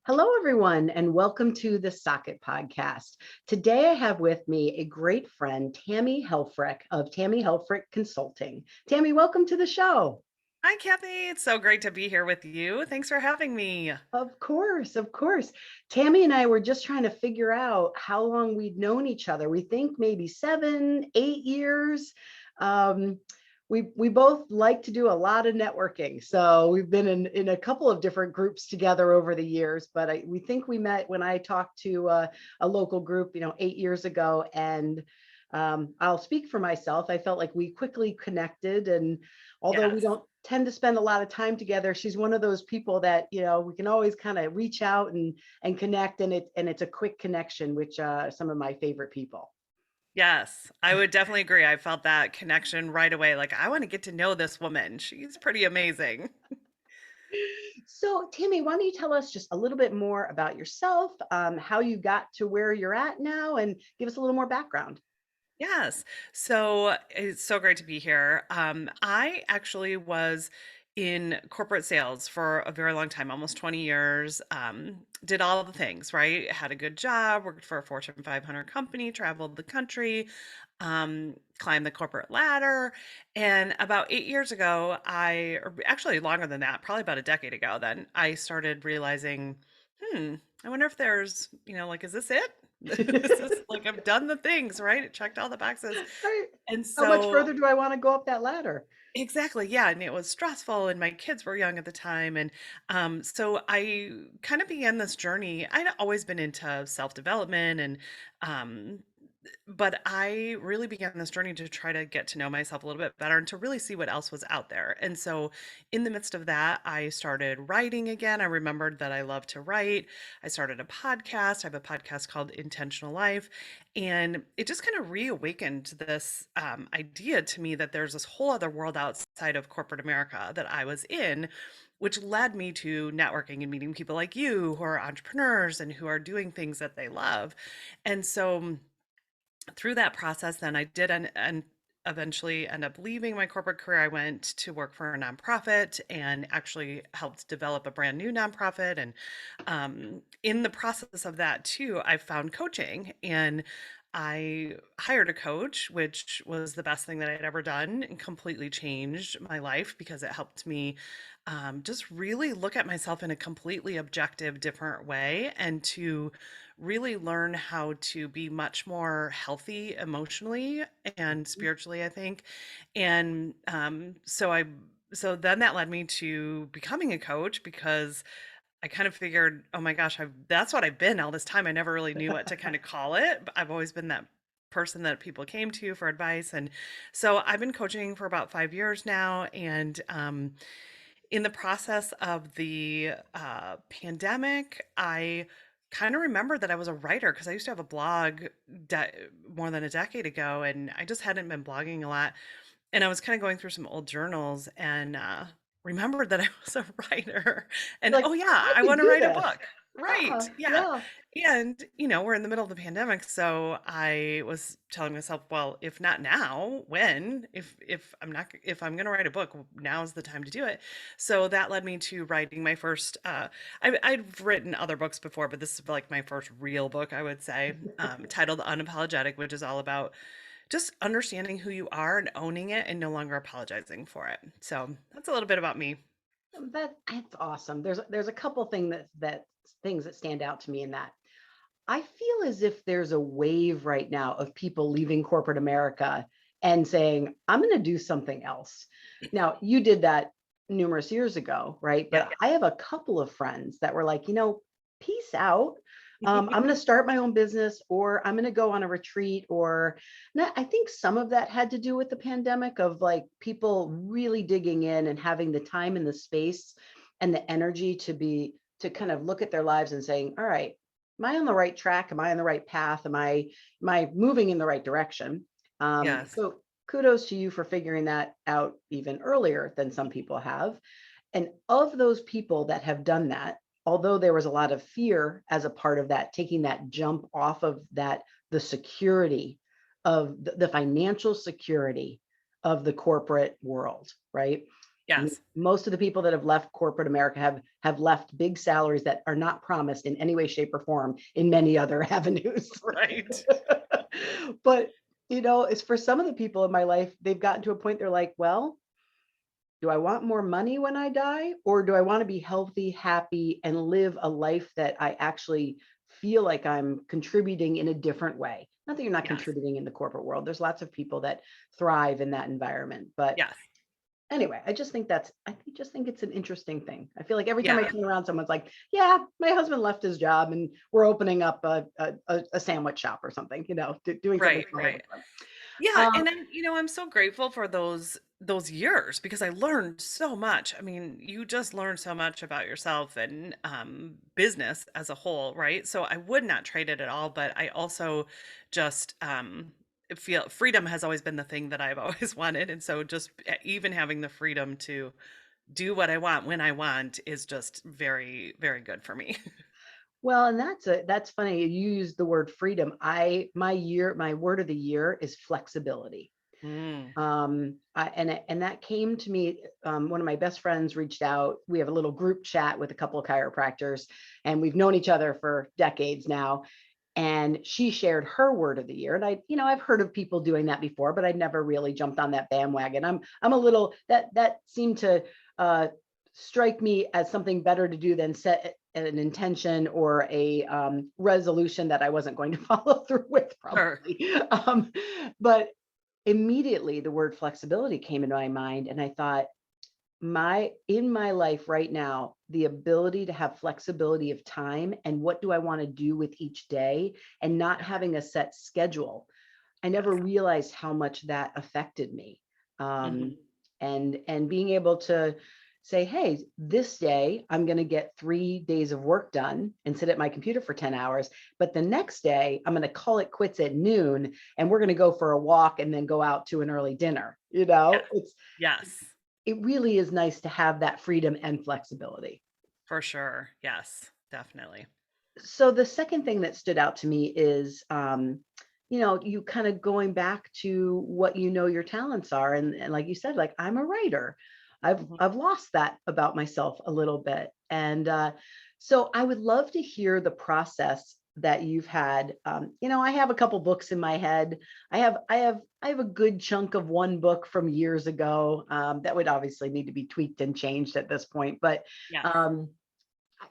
Hello, everyone, and welcome to the Socket podcast. Today, I have with me a great friend, Tammy Helfrich of Tammy Helfrich Consulting. Tammy, welcome to the show. Hi, Kathy. It's so great to be here with you. Thanks for having me. Of course, of course. Tammy and I were just trying to figure out how long we'd known each other. We think maybe 7, 8 years. Um, we both like to do a lot of networking, so we've been in a couple of different groups together over the years. But we think we met when I talked to a local group, 8 years ago, and I'll speak for myself. I felt like we quickly connected, and although we Yes. don't tend to spend a lot of time together, she's one of those people that we can always kind of reach out and connect, and it's a quick connection, which some of my favorite people. Yes, I would definitely agree. I felt that connection right away. Like, I want to get to know this woman. She's pretty amazing. So, Tammy, why don't you tell us just a little bit more about yourself, how you got to where you're at now, and give us a little more background. Yes. So it's so great to be here. I actually was in corporate sales for a very long time, almost 20 years. Did all the things, right? Had a good job, worked for a Fortune 500 company, traveled the country, climbed the corporate ladder. And about 8 years ago, or actually longer than that, probably about a decade ago, then I started realizing, I wonder if there's, like, is this it? This is like I've done the things, right? It checked all the boxes. Right. And How much so further do I want to go up that ladder? exactly, yeah, and it was stressful and my kids were young at the time. And so I kind of began this journey. I'd always been into self-development and um but I really began this journey to try to get to know myself a little bit better and to really see what else was out there. And so, in the midst of that, I started writing again. I remembered that I love to write. I started a podcast. I have a podcast called Intentional Life. And it just kind of reawakened this idea to me that there's this whole other world outside of corporate America that I was in, which led me to networking and meeting people like you who are entrepreneurs and who are doing things that they love. And so, through that process, then I did and eventually end up leaving my corporate career. I went to work for a nonprofit and actually helped develop a brand new nonprofit. And in the process of that too, I found coaching and I hired a coach, which was the best thing that I'd ever done and completely changed my life because it helped me just really look at myself in a completely objective, different way and to really learn how to be much more healthy emotionally and spiritually, I think. And so then that led me to becoming a coach because I kind of figured, oh my gosh, that's what I've been all this time. I never really knew what to kind of call it, but I've always been that person that people came to for advice. And so I've been coaching for about 5 years now. And in the process of the pandemic, I kind of remembered that I was a writer because I used to have a blog more than a decade ago, and I just hadn't been blogging a lot. And I was kind of going through some old journals and remembered that I was a writer. You're And like, oh, yeah, I I could want to do write a this. book. Right. Yeah. Yeah. And, we're in the middle of the pandemic. So I was telling myself, well, if not now, when? If I'm going to write a book, now's the time to do it. So that led me to writing my first, I've written other books before, but this is like my first real book, I would say, titled Unapologetic, which is all about just understanding who you are and owning it and no longer apologizing for it. So that's a little bit about me. That's awesome. There's a couple things that stand out to me in that. I feel as if there's a wave right now of people leaving corporate America and saying, I'm going to do something else. Now, you did that numerous years ago, right? Yeah. But I have a couple of friends that were like, peace out. I'm going to start my own business, or I'm going to go on a retreat, or not. I think some of that had to do with the pandemic of like people really digging in and having the time and the space and the energy to kind of look at their lives and saying, all right, am I on the right track? Am I on the right path? Am I moving in the right direction? Yes. So kudos to you for figuring that out even earlier than some people have. And of those people that have done that, although there was a lot of fear as a part of that, taking that jump off of that, the security of the financial security of the corporate world, right? I mean, Yes. most of the people that have left corporate America have left big salaries that are not promised in any way, shape, or form in many other avenues. Right. But it's for some of the people in my life, they've gotten to a point they're like, well, do I want more money when I die? Or do I want to be healthy, happy, and live a life that I actually feel like I'm contributing in a different way? Not that you're not Yes. contributing in the corporate world. There's lots of people that thrive in that environment. But Yes. anyway, just think it's an interesting thing. I feel like every time I Yeah. turn around, someone's like, yeah, my husband left his job and we're opening up a sandwich shop or something, doing something Right. similar with Right. them. Yeah, Um, and I'm so grateful for those years because I learned so much. I mean, you just learn so much about yourself and business as a whole, right? So I would not trade it at all, but I also just feel freedom has always been the thing that I've always wanted, and so just even having the freedom to do what I want when I want is just very, very good for me. well, and that's funny. You used the word freedom. My word of the year is flexibility. Mm, And that came to me. One of my best friends reached out. We have a little group chat with a couple of chiropractors, and we've known each other for decades now. And she shared her word of the year, and I've heard of people doing that before, but I'd never really jumped on that bandwagon. I'm a little that seemed to uh, strike me as something better to do than set an intention or a resolution that I wasn't going to follow through with, sure. probably. But immediately the word flexibility came into my mind, and I thought, in my life right now, the ability to have flexibility of time and what do I want to do with each day, and not Yeah. having a set schedule, I never Yes. realized how much that affected me. Hmm. um, and being able to say, hey, this day I'm going to get 3 days of work done and sit at my computer for 10 hours, but the next day I'm going to call it quits at noon, and we're going to go for a walk and then go out to an early dinner. Yes. It's Yes. it really is nice to have that freedom and flexibility. For sure. Yes, definitely. So the second thing that stood out to me is, you kind of going back to what your talents are, and like you said, like, I'm a writer. I've Mhm. I've lost that about myself a little bit, and so I would love to hear the process that you've had. I have a couple books in my head. I have a good chunk of one book from years ago that would obviously need to be tweaked and changed at this point, but Yes. um,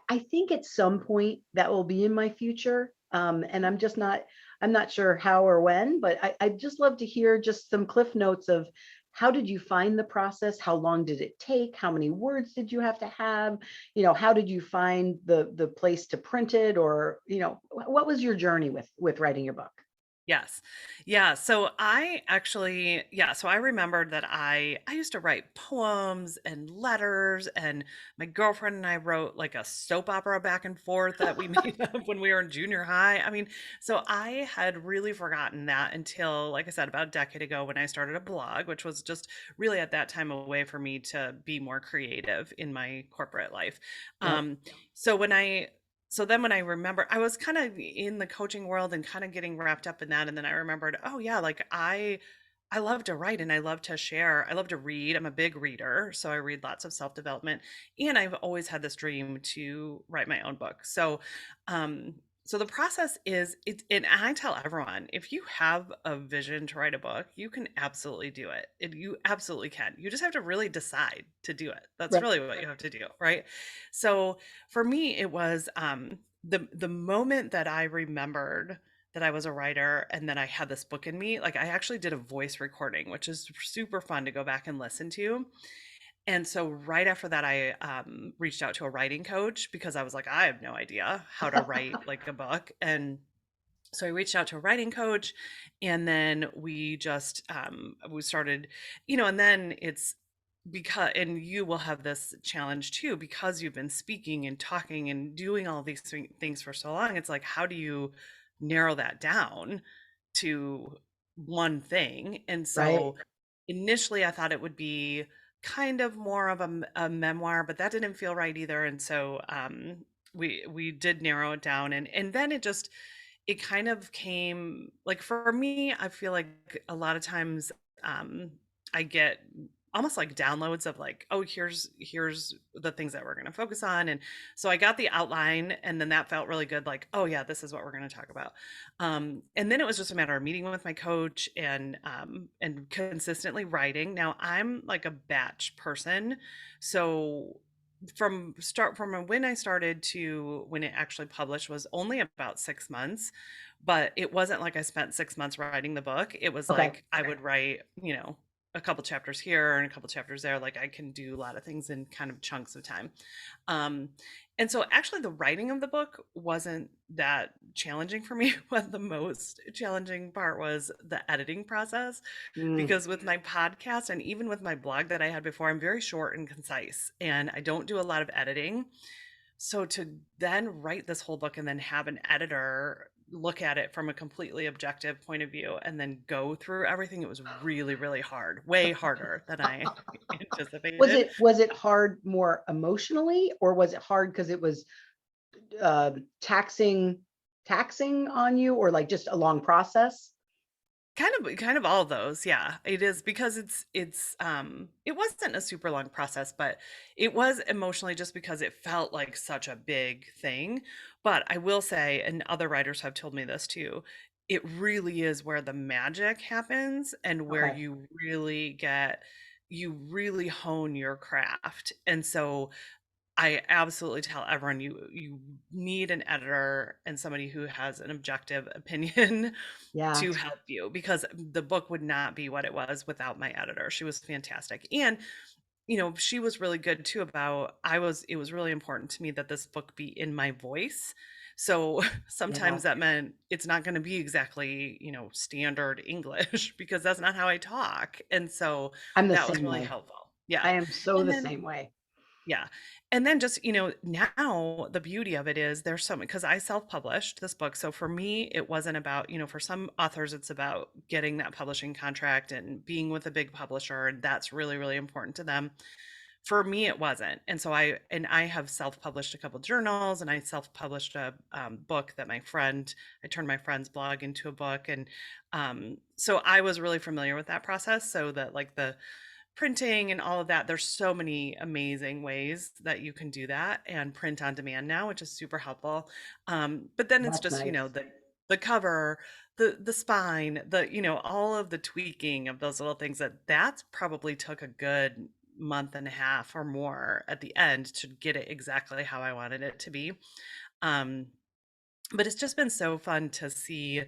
I think at some point that will be in my future. And I'm not sure how or when, but I'd just love to hear just some cliff notes of how did you find the process? How long did it take? How many words did you have to have? How did you find the place to print it? Or, what was your journey with writing your book? Yes. Yeah, so I actually so I remembered that I used to write poems and letters, and my girlfriend and I wrote like a soap opera back and forth that we made up when we were in junior high. I mean, so I had really forgotten that until, like I said, about a decade ago when I started a blog, which was just really at that time a way for me to be more creative in my corporate life. Yep. Um, so when I so then when I remember, I was kind of in the coaching world and kind of getting wrapped up in that, and then I remembered, oh yeah, like I love to write and I love to share. I love to read. I'm a big reader, so I read lots of self-development, and I've always had this dream to write my own book. Um so the process is and I tell everyone, if you have a vision to write a book, you can absolutely do it. You absolutely can. You just have to really decide to do it. That's Right. really what you have to do, right? So for me, it was the moment that I remembered that I was a writer and then I had this book in me. Like I actually did a voice recording, which is super fun to go back and listen to. And so right after that, I reached out to a writing coach because I was like, I have no idea how to write like a book. And so I reached out to a writing coach, and then we started, and then it's because, and you will have this challenge too, because you've been speaking and talking and doing all these things for so long. It's like, how do you narrow that down to one thing? And Right. so initially I thought it would be kind of more of a memoir, but that didn't feel right either. And so we did narrow it down, and then it kind of came like, for me, I feel like a lot of times um I get almost like downloads of like, oh, here's the things that we're going to focus on. And so I got the outline, and then that felt really good, like, oh yeah, this is what we're going to talk about. And then it was just a matter of meeting with my coach and consistently writing. Now I'm like a batch person, so from when I started to when it actually published was only about 6 months, but it wasn't like I spent 6 months writing the book. It was Okay. like I would write, a couple chapters here and a couple chapters there. Like I can do a lot of things in kind of chunks of time. Um, and so actually the writing of the book wasn't that challenging for me. What the most challenging part was the editing process, Mm, because with my podcast and even with my blog that I had before, I'm very short and concise and I don't do a lot of editing. So to then write this whole book and then have an editor look at it from a completely objective point of view and then go through everything, it was really, really hard, way harder than I anticipated. was it hard more emotionally, or was it hard because it was uh, taxing taxing on you, or like just a long process? Kind of all of those, yeah. It is because it wasn't a super long process, but it was emotionally just because it felt like such a big thing. But I will say, and other writers have told me this too, it really is where the magic happens and where Okay. you really hone your craft. And so I absolutely tell everyone you need an editor and somebody who has an objective opinion Yeah. to help you, because the book would not be what it was without my editor. She was fantastic. And she was really good too about it was really important to me that this book be in my voice. So Yeah. sometimes that meant it's not going to be exactly, standard English because that's not how I talk. And so I'm the that was same really way. helpful. Yeah. I am so And the then same way. yeah. And then just, now the beauty of it is there's so many, because I self-published this book. So for me, it wasn't about, for some authors, it's about getting that publishing contract and being with a big publisher. And that's really, really important to them. For me, it wasn't. And so I have self-published a couple journals, and I self-published a book that I turned my friend's blog into a book. And so I was really familiar with that process, so that like the printing and all of that, there's so many amazing ways that you can do that and print on demand now, which is super helpful. But then it's That's just, nice. the cover, the spine, all of the tweaking of those little things that's probably took a good month and a half or more at the end to get it exactly how I wanted it to be. Um, but it's just been so fun to see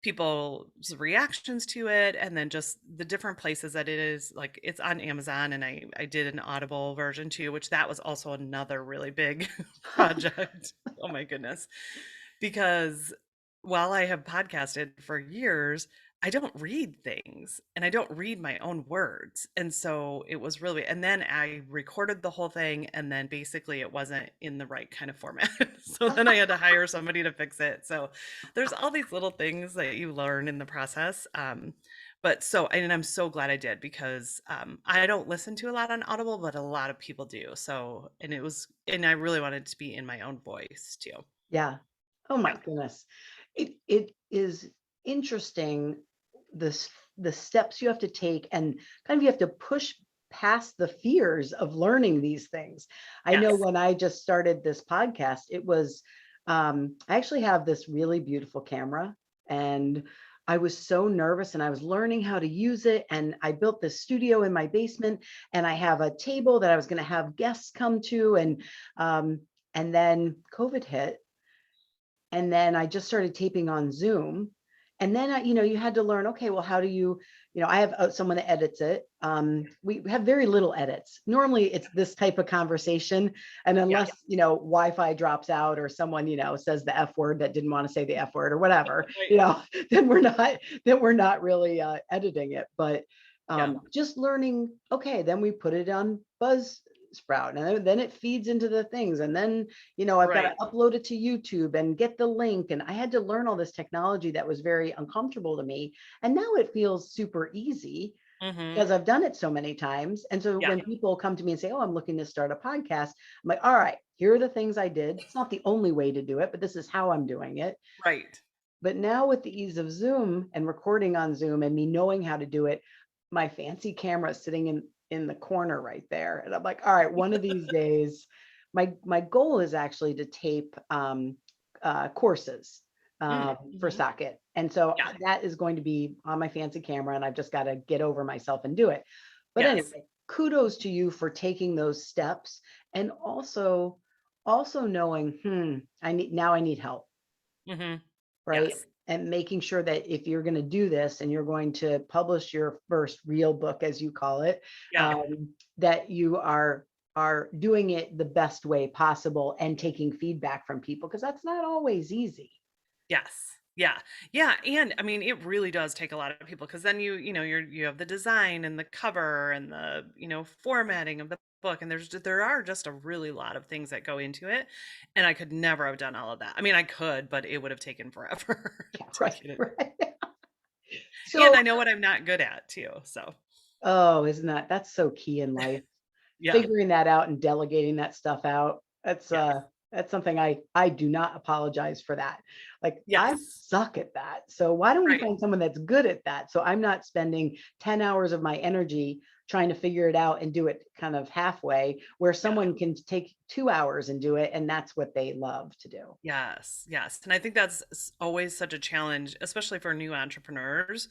people's reactions to it, and then just the different places that it is. Like it's on Amazon, and I did an Audible version too, which that was also another really big project. Oh my goodness. Because while I have podcasted for years, I don't read things and I don't read my own words. And so it was really, and then I recorded the whole thing, and then basically it wasn't in the right kind of format. So then I had to hire somebody to fix it. So there's all these little things that you learn in the process. And I'm so glad I did, because I don't listen to a lot on Audible, but a lot of people do. So, and I really wanted to be in my own voice too. Yeah. Oh my Yeah. goodness. It is interesting, this the steps you have to take, and kind of you have to push past the fears of learning these things. I know Yes. when I just started this podcast, it was I actually have this really beautiful camera, and I was so nervous, and I was learning how to use it, and I built this studio in my basement, and I have a table that I was going to have guests come to, um and then COVID hit, and then I just started taping on Zoom. And then you had to learn, okay, well, how do I have someone that edits it. We have very little edits. Normally it's this type of conversation. And Yeah. unless, Wi-Fi drops out, or someone, says the F word that didn't want to say the F word or whatever, Right. then we're not really editing it. But Yeah. just learning, okay, then we put it on Buzzsprout, and then it feeds into the things. And then I've got to Right. upload it to YouTube and get the link. And I had to learn all this technology that was very uncomfortable to me. And now it feels super easy Mhm. because I've done it so many times. And so Yeah. when people come to me and say, "Oh, I'm looking to start a podcast," I'm like, "All right, here are the things I did. It's not the only way to do it, but this is how I'm doing it." Right. But now with the ease of Zoom and recording on Zoom and me knowing how to do it, my fancy camera sitting in in the corner right there. And I'm like, all right, one of these days, my goal is actually to tape courses for Mhm. Socket. And so Yeah. that is going to be on my fancy camera, and I've just got to get over myself and do it. But Yes. anyway, kudos to you for taking those steps, and also knowing, I need help, Mhm. right? Yes. And making sure that if you're going to do this and you're going to publish your first real book, as you call it, Yeah. that you are doing it the best way possible and taking feedback from people, because that's not always easy. Yes. Yeah. Yeah, and I mean, it really does take a lot of people because then you have the design and the cover and the, formatting of the book, and there are just a really lot of things that go into it, and I could never have done all of that. I mean, I could, but it would have taken forever Yeah, to right, get it. right. And So, I know what I'm not good at too, so oh, isn't that's so key in life? yeah. Figuring that out and delegating that stuff out. Yes. That's something I do not apologize for that. Like, I Yes. suck at that. So why don't we Right. find someone that's good at that? So I'm not spending 10 hours of my energy trying to figure it out and do it kind of halfway, where Yeah. someone can take 2 hours and do it, and that's what they love to do. Yes. Yes. And I think that's always such a challenge, especially for new entrepreneurs,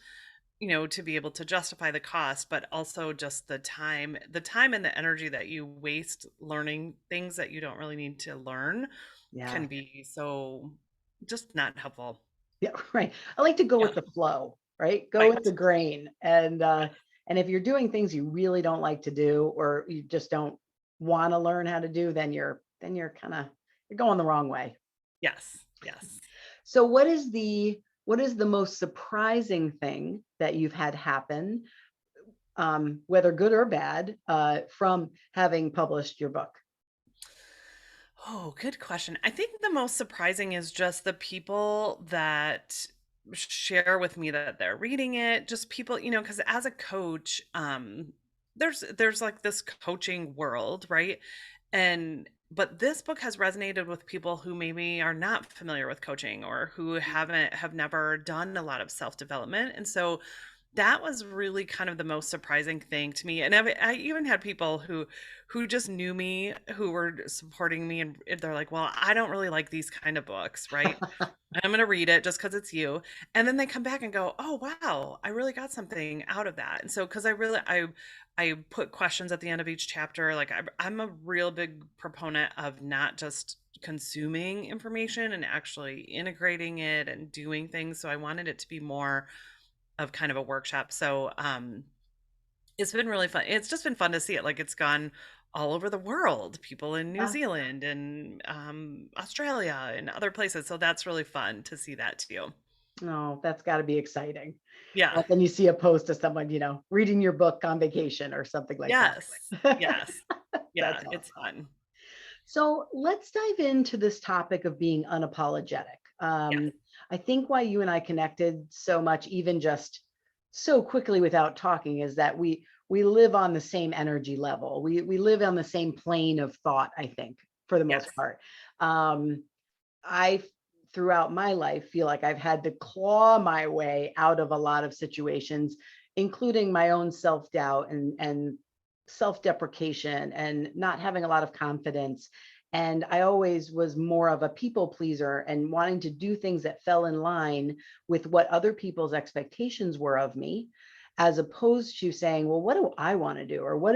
to be able to justify the cost, but also just the time and the energy that you waste learning things that you don't really need to learn Yeah. can be so just not helpful. Yeah, right. I like to go Yeah. with the flow, right? Go with Right. the grain. And if you're doing things you really don't like to do, or you just don't want to learn how to do, then you're kind of you're going the wrong way. Yes. Yes. So what is the most surprising thing that you've had happen, whether good or bad, from having published your book? Oh, good question. I think the most surprising is just the people that share with me that they're reading it. Just people, because as a coach, there's like this coaching world, right? And but this book has resonated with people who maybe are not familiar with coaching or who have never done a lot of self-development. And so that was really kind of the most surprising thing to me, and I even had people who just knew me, who were supporting me, and they're like, "Well, I don't really like these kind of books, right? I'm gonna read it just because it's you." And then they come back and go, "Oh, wow, I really got something out of that." And so, because I put questions at the end of each chapter, like I'm a real big proponent of not just consuming information and actually integrating it and doing things. So I wanted it to be more of kind of a workshop. So, it's been really fun. It's just been fun to see it. Like it's gone all over the world, people in New Yeah. Zealand and Australia and other places. So that's really fun to see that too. Oh, that's got to be exciting. Yeah. Like when you see a post of someone, reading your book on vacation or something like Yes. that. Yes. Yeah. That's It's awesome. fun. So let's dive into this topic of being unapologetic. Yes. I think why you and I connected so much, even just so quickly without talking, is that we live on the same energy level. We live on the same plane of thought, I think, for the most Yes. part. Um, I, throughout my life, feel like I've had to claw my way out of a lot of situations, including my own self-doubt and self-deprecation and not having a lot of confidence. And I always was more of a people pleaser and wanting to do things that fell in line with what other people's expectations were of me, as opposed to saying, well, what do I want to do? Or what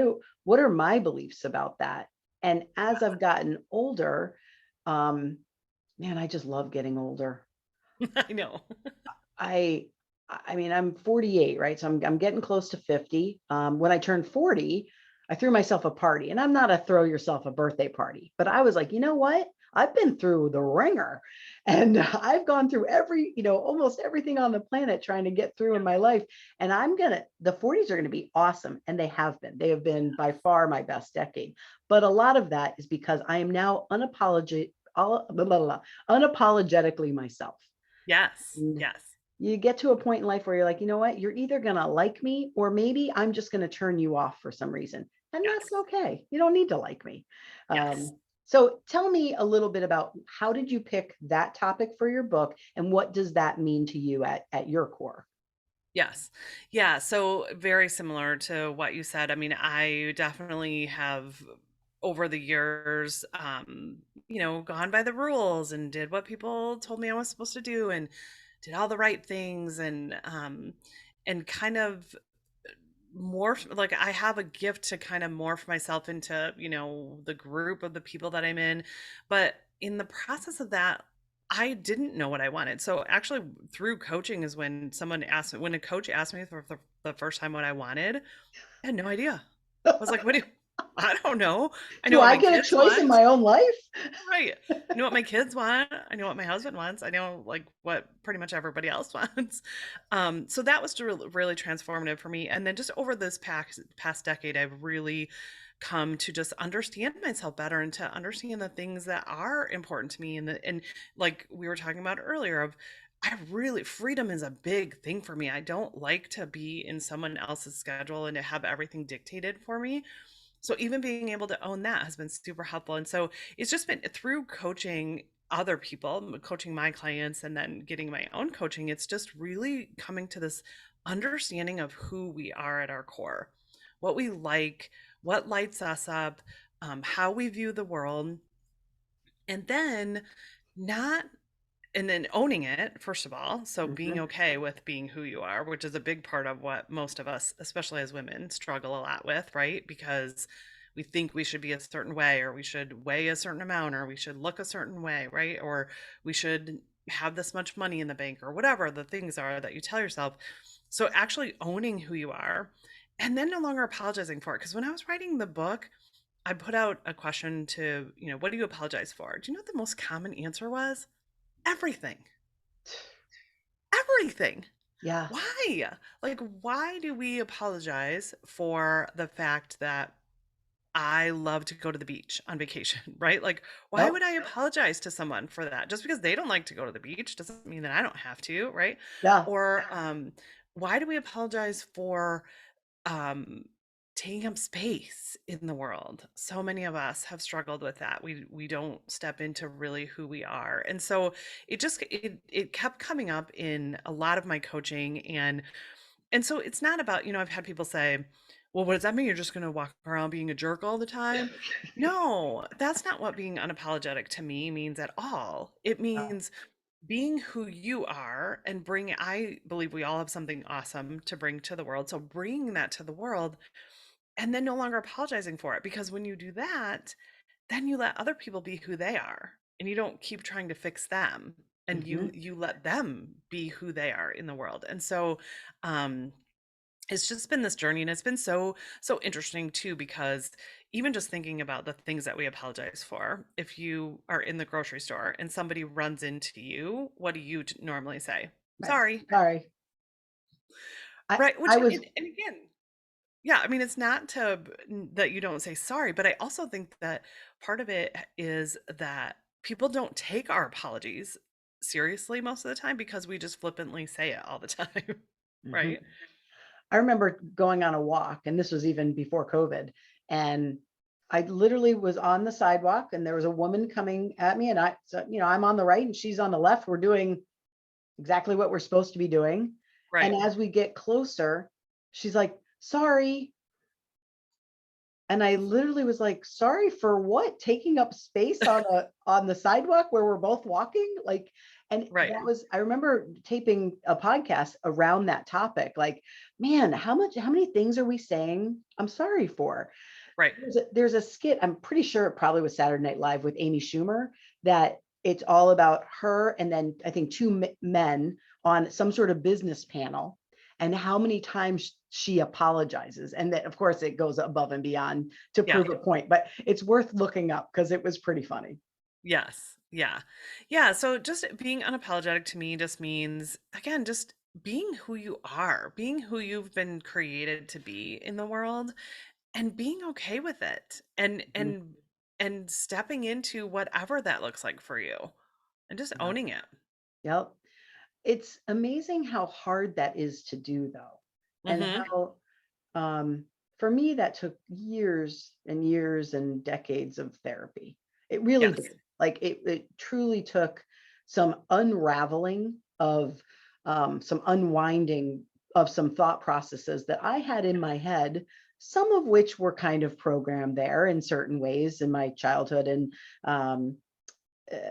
are my beliefs about that? And as I've gotten older, um, man, I just love getting older. I know. I I mean, I'm 48, right? So I'm getting close to 50. When I turned 40, I threw myself a party, and I'm not a throw yourself a birthday party, but I was like, you know what? I've been through the ringer, and I've gone through almost everything on the planet trying to get through in my life. And the 40s are gonna be awesome, and they have been. They have been by far my best decade. But a lot of that is because I am now unapologetically myself. Yes. And Yes. you get to a point in life where you're like, you know what? You're either going to like me, or maybe I'm just going to turn you off for some reason. And Yes. that's okay. You don't need to like me. Yes. So tell me a little bit about, how did you pick that topic for your book, and what does that mean to you at your core? Yes. Yeah, so very similar to what you said. I mean, I definitely have over the years gone by the rules and did what people told me I was supposed to do and did all the right things and kind of morph like I have a gift to kind of morph myself into, the group of the people that I'm in. But in the process of that, I didn't know what I wanted. So actually through coaching is when a coach asked me for the first time what I wanted, I had no idea. I was like, what do you, I don't know. I know Do what I my get a kids choice in want. my own life? Right. I know what my kids want. I know what my husband wants. I know like what pretty much everybody else wants. So that was really transformative for me. And then just over this past decade, I've really come to just understand myself better and to understand the things that are important to me. And like we were talking about earlier of I really freedom is a big thing for me. I don't like to be in someone else's schedule and to have everything dictated for me. So even being able to own that has been super helpful. And so it's just been through coaching other people, coaching my clients, and then getting my own coaching. It's just really coming to this understanding of who we are at our core, what we like, what lights us up, how we view the world. And then not and then owning it, first of all. So being Mhm. okay with being who you are, which is a big part of what most of us, especially as women, struggle a lot with, right? Because we think we should be a certain way, or we should weigh a certain amount, or we should look a certain way, right? Or we should have this much money in the bank, or whatever the things are that you tell yourself. So actually owning who you are and then no longer apologizing for it. Because when I was writing the book, I put out a question to, what do you apologize for? Do you know what the most common answer was? Everything. Everything. Yeah. Why? Like, why do we apologize for the fact that I love to go to the beach on vacation, right? Like, why Yep. would I apologize to someone for that? Just because they don't like to go to the beach doesn't mean that I don't have to, right? Yeah. Or why do we apologize for um taking up space in the world? So many of us have struggled with that. We don't step into really who we are. And so it kept coming up in a lot of my coaching. And so it's not about, I've had people say, well, what does that mean? You're just going to walk around being a jerk all the time? No, that's not what being unapologetic to me means at all. It No. means being who you are and I believe we all have something awesome to bring to the world. So bringing that to the world and then no longer apologizing for it. Because when you do that, then you let other people be who they are and you don't keep trying to fix them, and you Mhm. you let them be who they are in the world. And so um it's just been this journey, and it's been so interesting too, because even just thinking about the things that we apologize for, if you are in the grocery store and somebody runs into you, what do you normally say? Right. Sorry. Sorry. Right, which I was and again, yeah, I mean, it's not that you don't say sorry, but I also think that part of it is that people don't take our apologies seriously most of the time because we just flippantly say it all the time, Mhm. right? I remember going on a walk, and this was even before COVID, and I literally was on the sidewalk, and there was a woman coming at me, and I'm on the right and she's on the left. We're doing exactly what we're supposed to be doing. And Right, as we get closer, she's like, "Sorry." And I literally was like, "Sorry for what? Taking up space on the sidewalk where we're both walking?" Like, and right, that was I remember taping a podcast around that topic. Like, man, how many things are we saying I'm sorry for? right, There's a skit, I'm pretty sure it probably was Saturday Night Live with Amy Schumer, that it's all about her and then I think two men on some sort of business panel and how many times she apologizes. And that, of course, it goes above and beyond to yeah. prove a point, but it's worth looking up because it was pretty funny. Yes. Yeah. Yeah. So just being unapologetic to me just means, again, just being who you are, being who you've been created to be in the world and being okay with it and Mhm. and stepping into whatever that looks like for you and just Yeah. owning it. Yep. It's amazing how hard that is to do, though, and Mhm. how for me, that took years and years and decades of therapy. It really Yes. did. Like it truly took some unraveling of some unwinding of some thought processes that I had in my head, some of which were kind of programmed there in certain ways in my childhood, and um,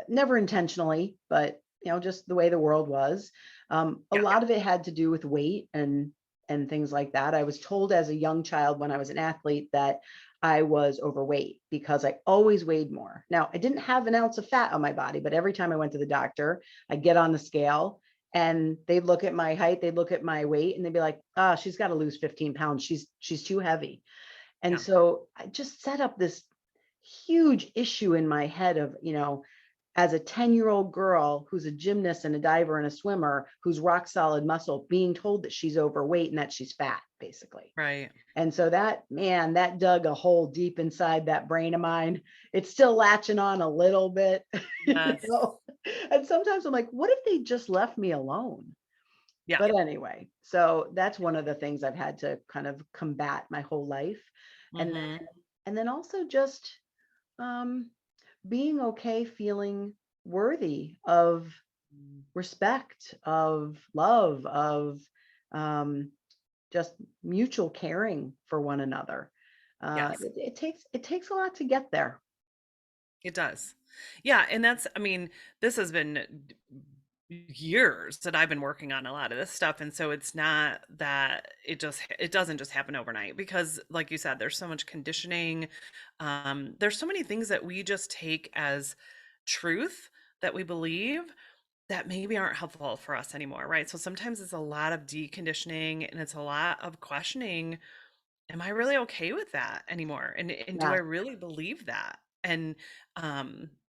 never intentionally, but just the way the world was. A Yeah. lot of it had to do with weight and things like that. I was told as a young child when I was an athlete that I was overweight because I always weighed more. Now, I didn't have an ounce of fat on my body, but every time I went to the doctor, I'd get on the scale and they'd look at my height, they'd look at my weight, and they'd be like, "Ah, she's got to lose 15 pounds. She's too heavy." And Yeah. so I just set up this huge issue in my head of, as a 10-year-old girl who's a gymnast and a diver and a swimmer who's rock solid muscle, being told that she's overweight and that she's fat, basically. Right. And so that, man, that dug a hole deep inside that brain of mine. It's still latching on a little bit, Yes. And sometimes I'm like, what if they just left me alone? Yeah. But anyway, so that's one of the things I've had to kind of combat my whole life. And Mhm. then also just um being okay feeling worthy of Mm. respect, of love, of um, just mutual caring for one another. Yes. It takes a lot to get there. It does. Yeah, and that's I mean, this has been years that I've been working on a lot of this stuff, and so it's not that it doesn't just happen overnight because like you said, there's so much conditioning. There's so many things that we just take as truth that we believe that maybe aren't helpful for us anymore, right? So sometimes it's a lot of deconditioning and it's a lot of questioning, am I really okay with that anymore? And do I Yeah. really believe that? And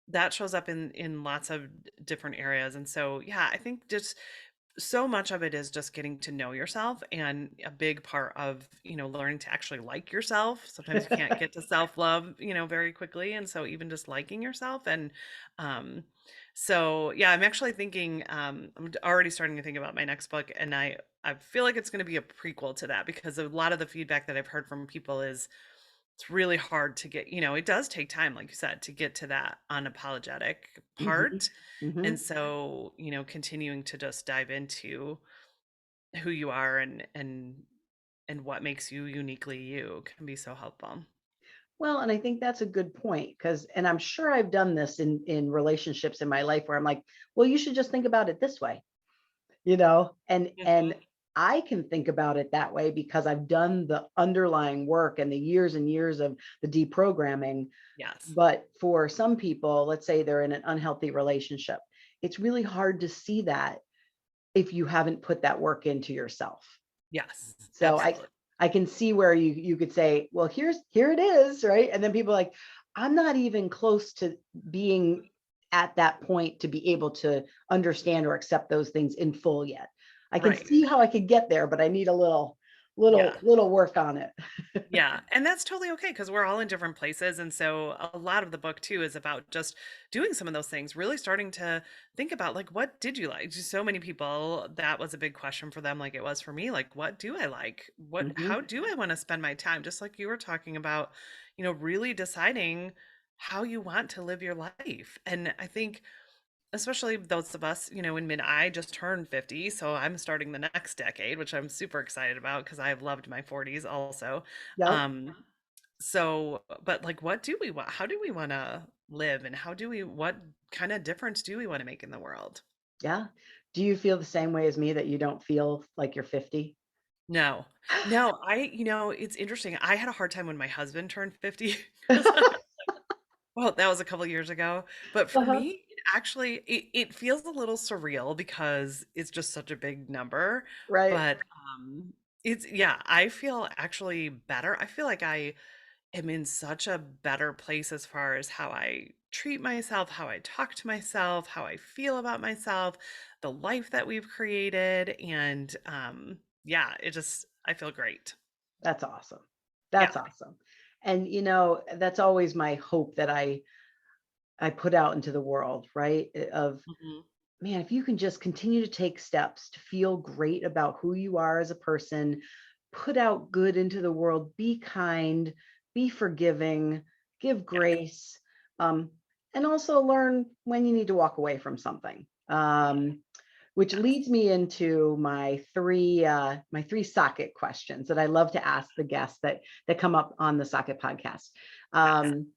that shows up in lots of different areas. And so yeah, I think just so much of it is just getting to know yourself, and a big part of learning to actually like yourself. Sometimes you can't get to self-love very quickly, and so even just liking yourself. And um so yeah, I'm actually thinking already starting to think about my next book, and I feel like it's going to be a prequel to that because a lot of the feedback that I've heard from people is it's really hard to get, it does take time, like you said, to get to that unapologetic Hmm. part. Hmm. And so, continuing to just dive into who you are and what makes you uniquely you can be so helpful. Well, and I think that's a good point because, and I'm sure I've done this in relationships in my life where I'm like, well, you should just think about it this way, and Mhm. I can think about it that way because I've done the underlying work and the years and years of the deprogramming. Yes. But for some people, let's say they're in an unhealthy relationship, it's really hard to see that if you haven't put that work into yourself. Yes. So I Absolutely. I can see where you could say, well, here it is, right? And then people are like, I'm not even close to being at that point to be able to understand or accept those things in full yet. I can Right. see how I could get there, but I need a little Yeah. work on it. Yeah, and that's totally okay because we're all in different places. And so a lot of the book too is about just doing some of those things, really starting to think about like, what did you like? Just so many people, that was a big question for them, like it was for me. Like, what do I like? Mhm, How do I want to spend my time? Just like you were talking about, really deciding how you want to live your life. And I think especially those of us, in mid I just turned 50, so I'm starting the next decade, which I'm super excited about because I've loved my 40s also. yep, Um, so, but like, what do we want? How do we want to live? And what kind of difference do we want to make in the world? yeah. Do you feel the same way as me that you don't feel like you're 50? No, no, it's interesting. I had a hard time when my husband turned 50 because well, that was a couple years ago, but for Uh-huh, me, it feels a little surreal because it's just such a big number, right. but, it's yeah, I feel actually better. I feel like I am in such a better place as far as how I treat myself, how I talk to myself, how I feel about myself, the life that we've created, and, yeah, I feel great. That's awesome. Yeah. That's awesome. And that's always my hope that I put out into the world, right? Of, Mhm. man, if you can just continue to take steps to feel great about who you are as a person, put out good into the world, be kind, be forgiving, give Yeah. grace, um, and also learn when you need to walk away from something. which Yes. leads me into my three socket questions that I love to ask the guests that come up on the Socket podcast. Yes. Um,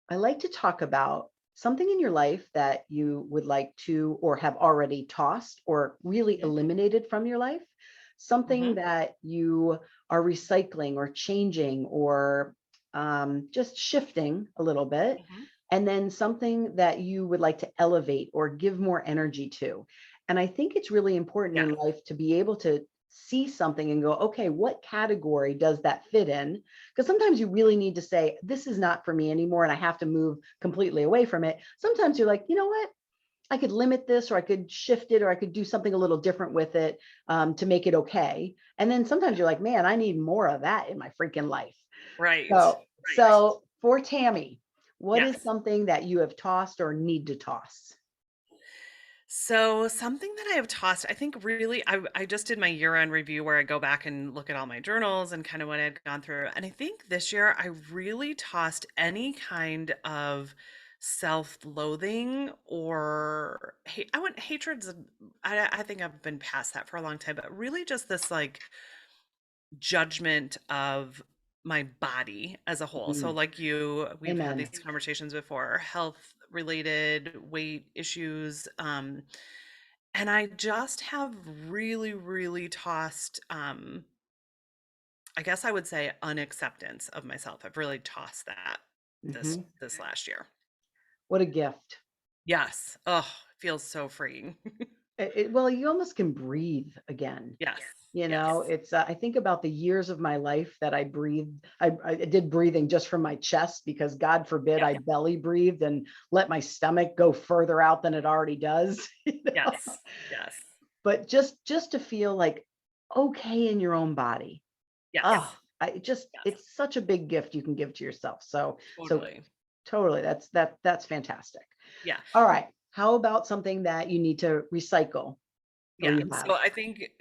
I like to talk about something in your life that you would like to or have already tossed or really Mhm. eliminated from your life, something Mhm. that you are recycling or changing or just shifting a little bit, Mhm. and then something that you would like to elevate or give more energy to. And I think it's really important Yes. in life to be able to see something and go, okay, what category does that fit in? Because sometimes you really need to say, this is not for me anymore, and I have to move completely away from it. Sometimes you're like, you know what? I could limit this, or I could shift it, or I could do something a little different with it to make it okay. And then sometimes you're like, man, I need more of that in my freaking life. Right. So for Tammy, what is Yes. something that you have tossed or need to toss? So something that I have tossed, I think really I just did my year-end review where I go back and look at all my journals and kind of what I'd gone through. And I think this year I really tossed any kind of self-loathing or hate. I went hatred's I think I've been past that for a long time, but really just this like judgment of my body as a whole. So Mm, like we've had these amen. conversations before, health related weight issues. And I just have really, really tossed, I guess I would say unacceptance of myself. I've really tossed that this Hmm. this last year. What a gift. Yes. Oh, feels so freeing. Well, you almost can breathe again. Yes. You know, Yes. it's I think about the years of my life that I breathed. I did breathing just from my chest because God forbid Yep. I belly breathed and let my stomach go further out than it already does. Yes. Yes. But just to feel like okay in your own body. Oh, Yes. I just Yes. it's such a big gift you can give to yourself. So Totally. totally that's fantastic. Yeah. All right. How about something that you need to recycle or Yeah. you have? So I think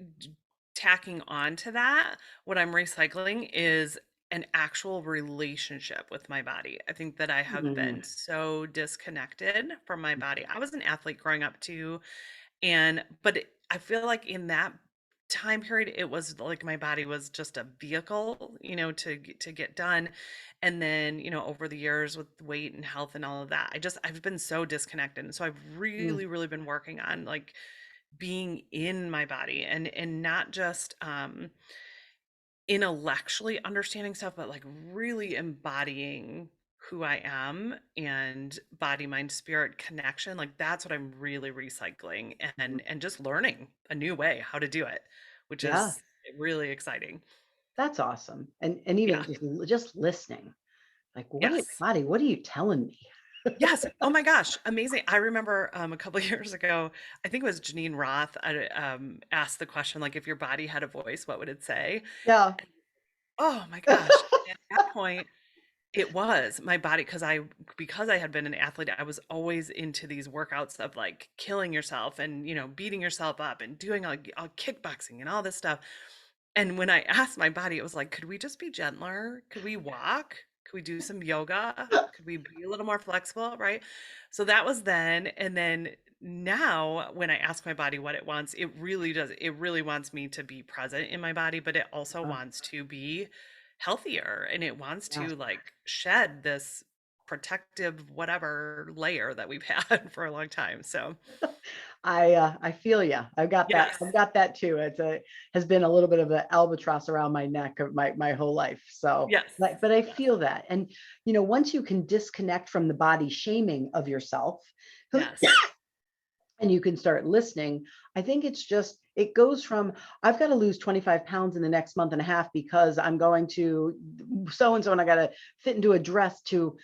tacking on to that, what I'm recycling is an actual relationship with my body. I think that I have Mm, been so disconnected from my body. I was an athlete growing up too, and I feel like in that time period it was like my body was just a vehicle, to get done. And then, over the years with weight and health and all of that, I've been so disconnected. And so I've mm, really really been working on like being in my body and not just intellectually understanding stuff, but like really embodying who I am and body, mind, spirit connection. Like that's what I'm really recycling mhm. and just learning a new way how to do it, which Yeah, is really exciting. that's awesome. And even Yeah. just listening. Like, Yes. what are you telling me? Yes. Oh my gosh. Amazing. I remember a couple of years ago, I think it was Janine Roth, asked the question, like, if your body had a voice, what would it say? Yeah. Oh my gosh. At that point, it was my body because I had been an athlete, I was always into these workouts of like killing yourself and, beating yourself up and doing all kickboxing and all this stuff. And when I asked my body, it was like, could we just be gentler? Could we walk? Could we do some yoga? Could we be a little more flexible? Right. So that was then. And then now, when I ask my body what it wants, it really does. It really wants me to be present in my body, but it also Uh, wants to be healthier and it wants yes. to like shed this protective whatever layer that we've had for a long time. So, I feel you. I've got that. yes. I've got that too. Has been a little bit of an albatross around my neck of my whole life. So, Yes. but I Yes. feel that. And once you can disconnect from the body shaming of yourself, Yes. and you can start listening, I think it goes from I've got to lose 25 pounds in the next month and a half because I'm going to so and so and I got to fit into a dress to,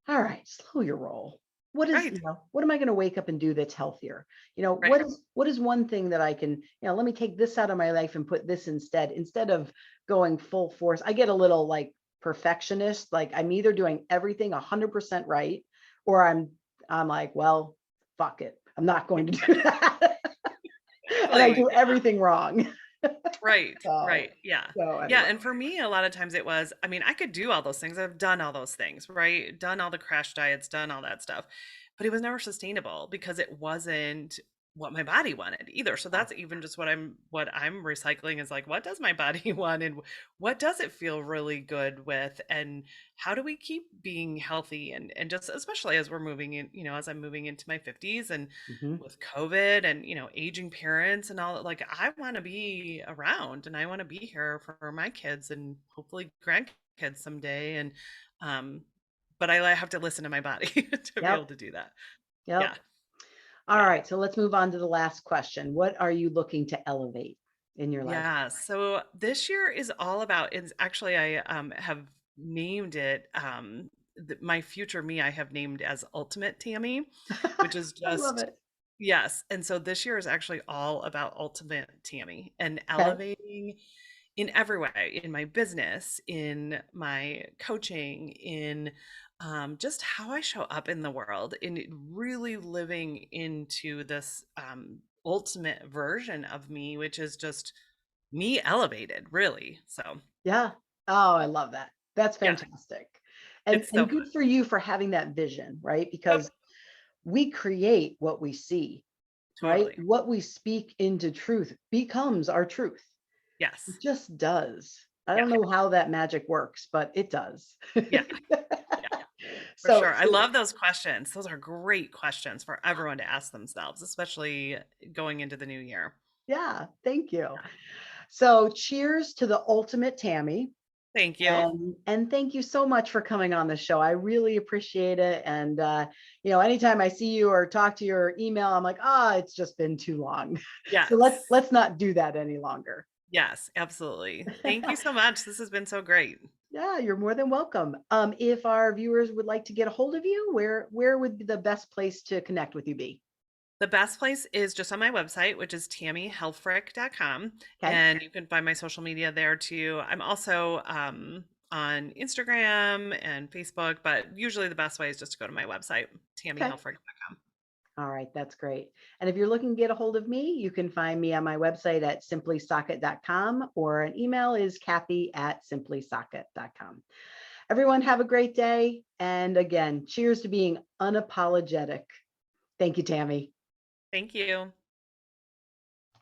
all right, slow your roll. Right. What am I going to wake up and do that's healthier? Right. What is one thing that I can, let me take this out of my life and put this instead of going full force. I get a little like perfectionist, like I'm either doing everything 100% right or I'm like, well, fuck it. I'm not going to do that. And I Exactly. do everything wrong. Right, So, right, yeah. so Yeah, anyway. and for me, a lot of times it was I mean, I could do all those things, I've done all those things, right? Done all the crash diets, done all that stuff, but it was never sustainable because it wasn't what my body wanted either. So that's even just what I'm recycling is like, what does my body want and what does it feel really good with, and how do we keep being healthy, and just especially as we're moving in, as I'm moving into my 50s and Mhm. with COVID and aging parents and all, like I want to be around and I want to be here for my kids and hopefully grandkids someday, and um but I have to listen to my body to be Yep. able to do that. Yep. Yeah. All Yeah. right. So let's move on to the last question. What are you looking to elevate in your life? Yeah. So this year is all about, it's actually, I have named it, my future me, I have named as Ultimate Tammy, which is I love just, it. yes. And so this year is actually all about Ultimate Tammy and Okay. elevating in every way, in my business, in my coaching, in just how I show up in the world, in really living into this ultimate version of me, which is just me elevated, really. So, Yeah. Oh, I love that. That's yeah, fantastic. it's so And fun. good for you for having that vision, right? Because Yep, we create what we see, right? totally. What we speak into truth becomes our truth. Yes. It just does. I Yeah. don't know how that magic works, but it does. Yeah. Yeah. For So, sure. I love those questions. Those are great questions for everyone to ask themselves, especially going into the new year. yeah, thank you. Yeah. So, cheers to the ultimate Tammy. Thank you. And thank you so much for coming on the show. I really appreciate it. And anytime I see you or talk to you or email, I'm like, it's just been too long. So Yes. let's not do that any longer. Yes, absolutely. Thank you so much. This has been so great. Yeah, you're more than welcome. If our viewers would like to get a hold of you, where would be the best place to connect with you be? The best place is just on my website, which is tammyhelfrich.com. Okay. And you can find my social media there too. I'm also on Instagram and Facebook, but usually the best way is just to go to my website, Okay. tammyhelfrich.com. All right, that's great. And if you're looking to get a hold of me, you can find me on my website at simplysocket.com, or an email is Cathy at simplysocket.com. Everyone have a great day. And again, cheers to being unapologetic. Thank you, Tammy. Thank you.